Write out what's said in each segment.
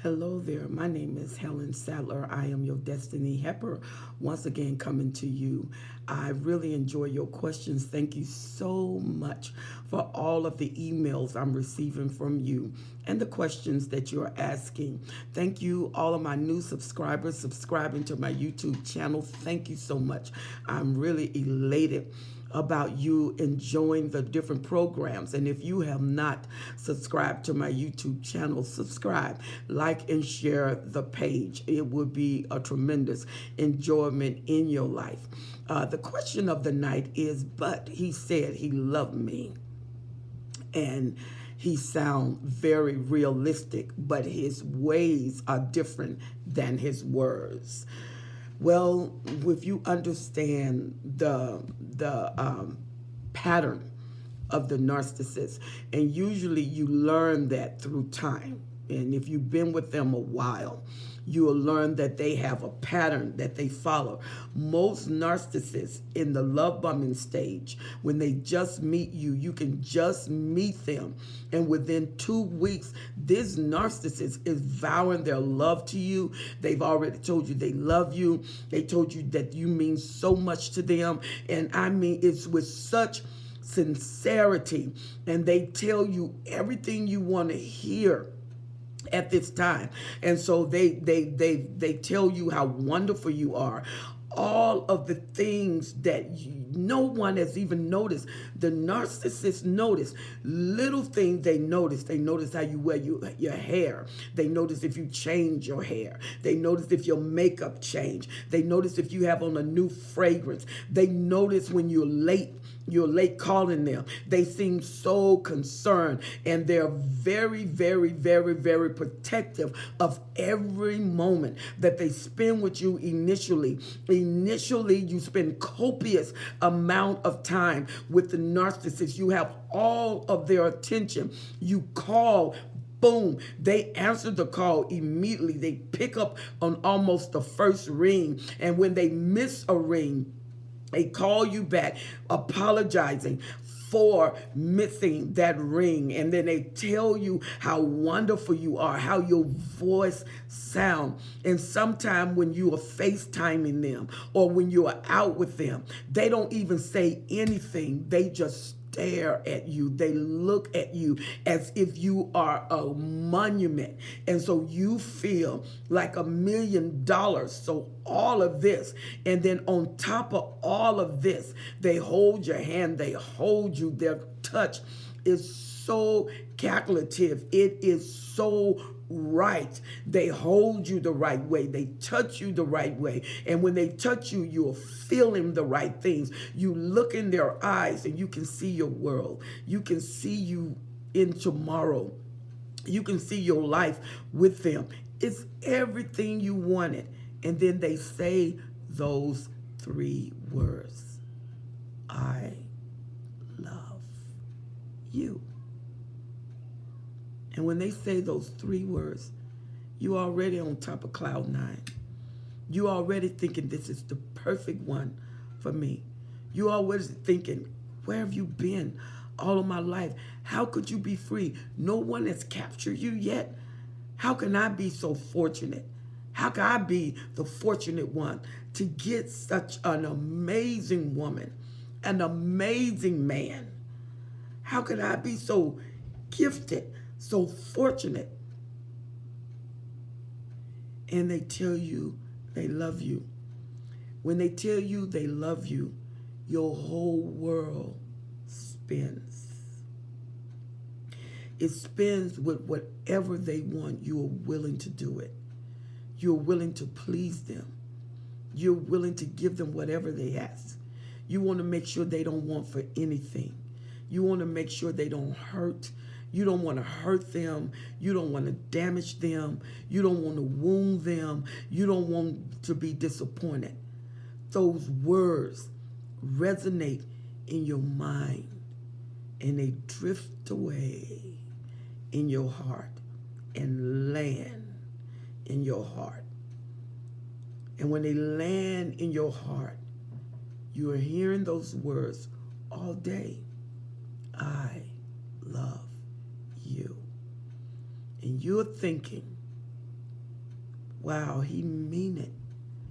Hello there. My name is Helen Sadler. I am your Destiny Helper. Once again, coming to you. I really enjoy your questions. Thank you so much for all of the emails I'm receiving from you and the questions that you're asking. Thank you, all of my new subscribers subscribing to my YouTube channel. Thank you so much. I'm really elated about you enjoying the different programs. And if you have not subscribed to my YouTube channel, subscribe, like, and share the page. It would be a tremendous enjoyment in your life. The question of the night is, but he said he loved me. And he sounds very realistic, but his ways are different than his words. Well, if you understand the pattern of the narcissist, and usually you learn that through time, and if you've been with them a while, you will learn that they have a pattern that they follow. Most narcissists in the love bombing stage, when they just meet you, you can just meet them. And within 2 weeks, this narcissist is vowing their love to you. They've already told you they love you. They told you that you mean so much to them. And I mean, it's with such sincerity. And they tell you everything you want to hear at this time. And so they tell you how wonderful you are, all of the things that no one has even noticed. The narcissists notice little things. They notice how you wear your hair. They notice if you change your hair. They notice if your makeup change. They notice if you have on a new fragrance. They notice when you're late calling them. They seem so concerned, and they're very, very, very, very protective of every moment that they spend with you initially. Initially, you spend copious amount of time with the narcissist. You have all of their attention. You call, boom, they answer the call immediately. They pick up on almost the first ring, and when they miss a ring, they call you back apologizing for missing that ring. And then they tell you how wonderful you are, how your voice sound. And sometime when you are FaceTiming them or when you are out with them, they don't even say anything. They just stare at you. They look at you as if you are a monument. And so you feel like $1,000,000. So all of this, and then on top of all of this, they hold your hand, they hold you. Their touch is so calculative. It is so right. They hold you the right way. They touch you the right way. And when they touch you, you're feeling the right things. You look in their eyes and you can see your world. You can see you in tomorrow. You can see your life with them. It's everything you wanted. And then they say those 3 words: I love you. And when they say those 3 words, you already on top of cloud 9. You already thinking this is the perfect one for me. You already thinking, where have you been all of my life? How could you be free? No one has captured you yet. How can I be so fortunate? How can I be the fortunate one to get such an amazing woman, an amazing man? How can I be so gifted, so fortunate? And they tell you they love you. When they tell you they love you, your whole world spins. It spins with whatever they want. You are willing to do it. You're willing to please them. You're willing to give them whatever they ask. You want to make sure they don't want for anything. You want to make sure they don't hurt. You don't want to hurt them. You don't want to damage them. You don't want to wound them. You don't want to be disappointed. Those words resonate in your mind and they drift away in your heart and land in your heart. And when they land in your heart, you are hearing those words all day. I love you. And you're thinking, wow, he mean it.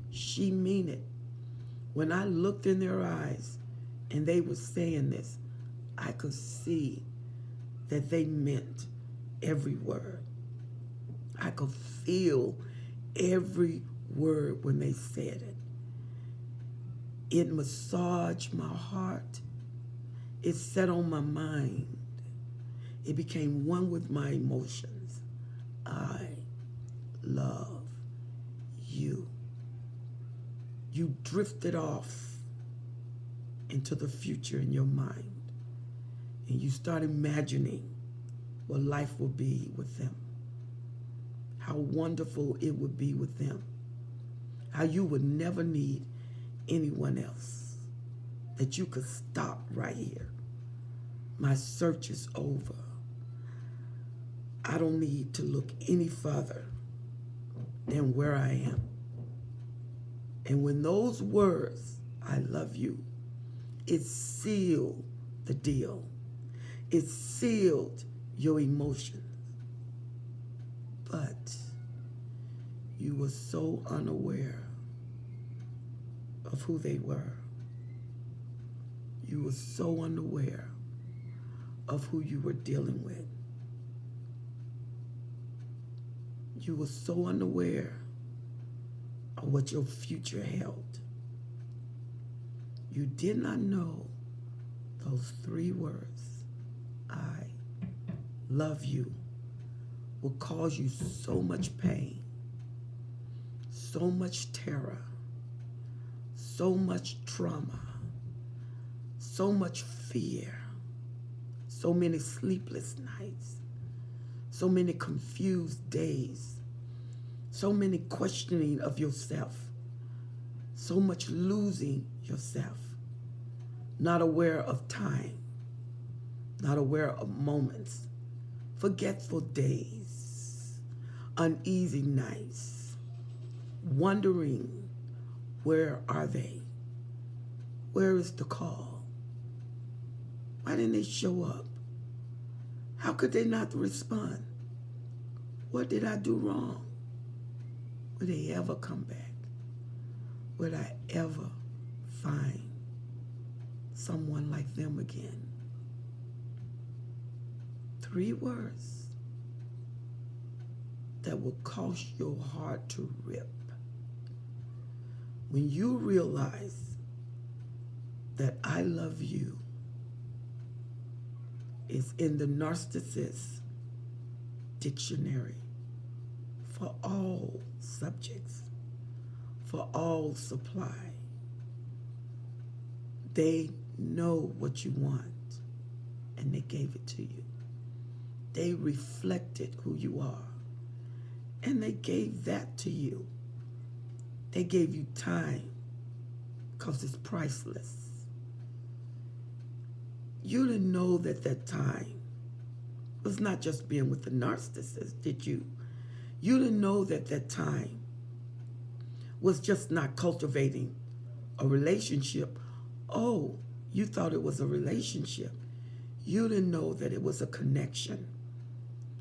She mean it. When I looked in their eyes and they were saying this, I could see that they meant every word. I could feel every word when they said it. It massaged my heart. It set on my mind. It became one with my emotions. I love you. You drifted off into the future in your mind, and you start imagining what life will be with them, how wonderful it would be with them, how you would never need anyone else, that you could stop right here. My search is over. I don't need to look any further than where I am. And when those words, I love you, it sealed the deal. It sealed your emotions. But you were so unaware of who they were. You were so unaware of who you were dealing with. You were so unaware of what your future held. You did not know those 3 words, I love you, will cause you so much pain, so much terror, so much trauma, so much fear, so many sleepless nights, so many confused days, so many questioning of yourself, so much losing yourself, not aware of time, not aware of moments, forgetful days, uneasy nights, wondering, where are they? Where is the call? Why didn't they show up? How could they not respond? What did I do wrong? Would they ever come back? Would I ever find someone like them again? 3 words that will cause your heart to rip. When you realize that I love you is in the Narcissist dictionary for all subjects, for all supply. They know what you want, and they gave it to you. They reflected who you are, and they gave that to you. They gave you time, because it's priceless. You didn't know that time was not just being with the narcissist, did you? You didn't know that time was just not cultivating a relationship. Oh, you thought it was a relationship. You didn't know that it was a connection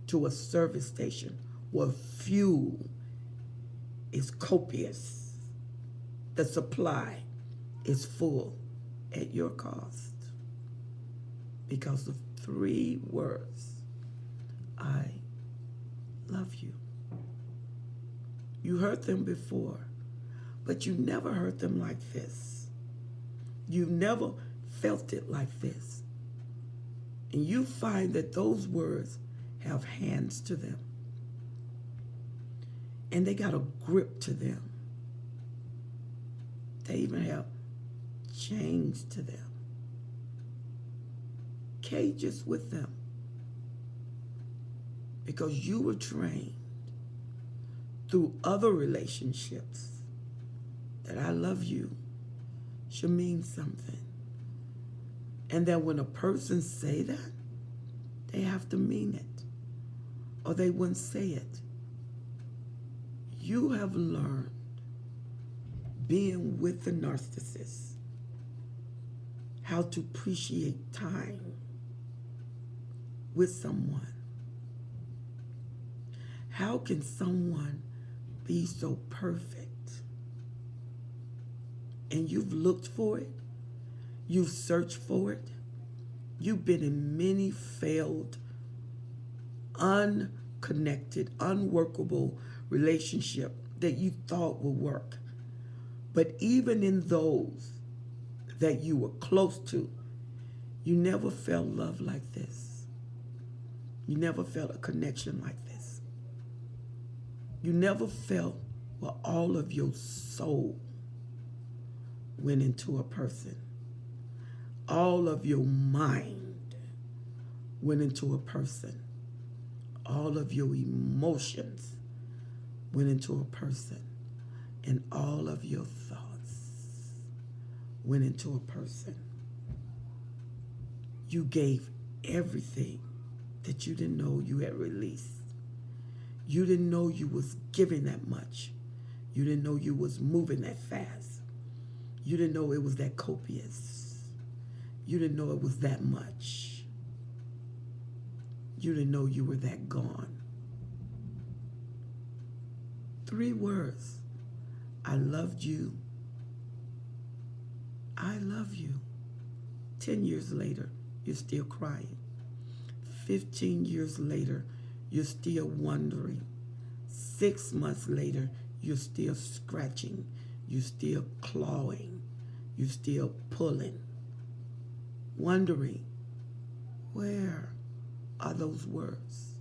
to a service station where fuel is copious. The supply is full at your cost. Because of 3 words, I love you. You heard them before, but you never heard them like this. You never felt it like this. And you find that those words have hands to them. And they got a grip to them. They even have chains to them. Cages with them. Because you were trained through other relationships that I love you should mean something. And that when a person say that, they have to mean it, or they wouldn't say it. You have learned, being with the narcissist, how to appreciate time with someone. How can someone be so perfect. And you've looked for it. You've searched for it. You've been in many failed, unconnected, unworkable relationship that you thought would work. But even in those that you were close to, you never felt love like this. You never felt a connection like this. You never felt where all of your soul went into a person. All of your mind went into a person. All of your emotions went into a person. And all of your thoughts went into a person. You gave everything that you didn't know you had released. You didn't know you was giving that much. You didn't know you was moving that fast. You didn't know it was that copious. You didn't know it was that much. You didn't know you were that gone. 3 words. I loved you. I love you. 10 years later, you're still crying. 15 years later, you're still wondering. 6 months later, you're still scratching. You're still clawing. You're still pulling. Wondering, where are those words?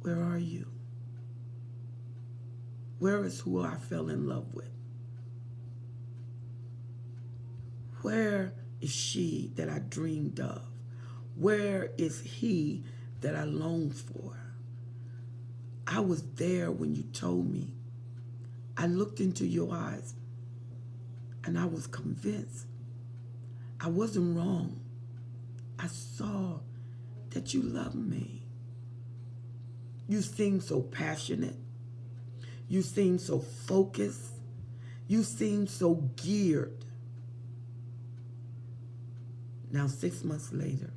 Where are you? Where is who I fell in love with? Where is she that I dreamed of? Where is he that I longed for? I was there when you told me. I looked into your eyes and I was convinced. I wasn't wrong. I saw that you loved me. You seemed so passionate. You seemed so focused. You seemed so geared. Now, 6 months later,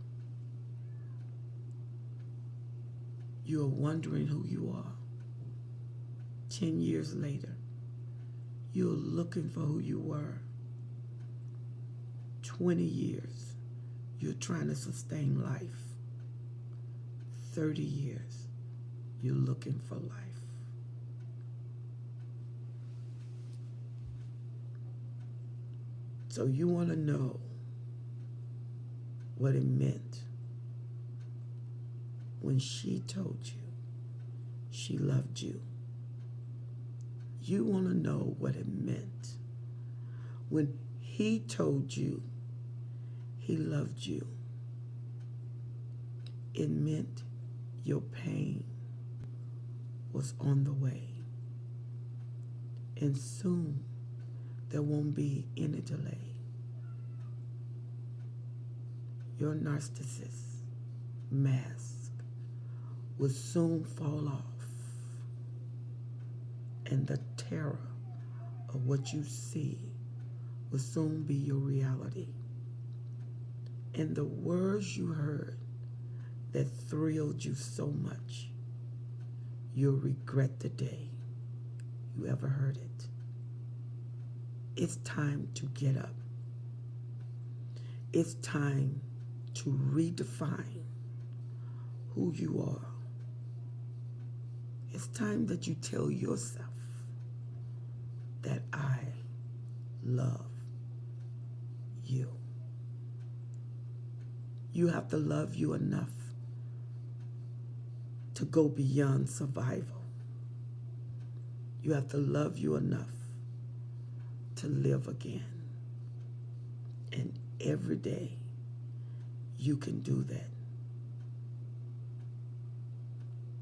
you're wondering who you are. 10 years later, you're looking for who you were. 20 years, you're trying to sustain life. 30 years, you're looking for life. So you want to know what it meant when she told you she loved you. You want to know what it meant when he told you he loved you. It meant your pain was on the way. And soon there won't be any delay. Your narcissist mask will soon fall off, and the terror of what you see will soon be your reality. And the words you heard that thrilled you so much, you'll regret the day you ever heard it. It's time to get up. It's time to redefine who you are. It's time that you tell yourself that I love you. You have to love you enough to go beyond survival. You have to love you enough to live again. And every day you can do that.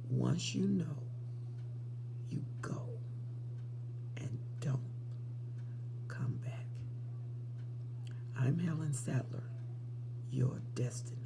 Once you know, you go and don't come back. I'm Helen Sadler, your destiny.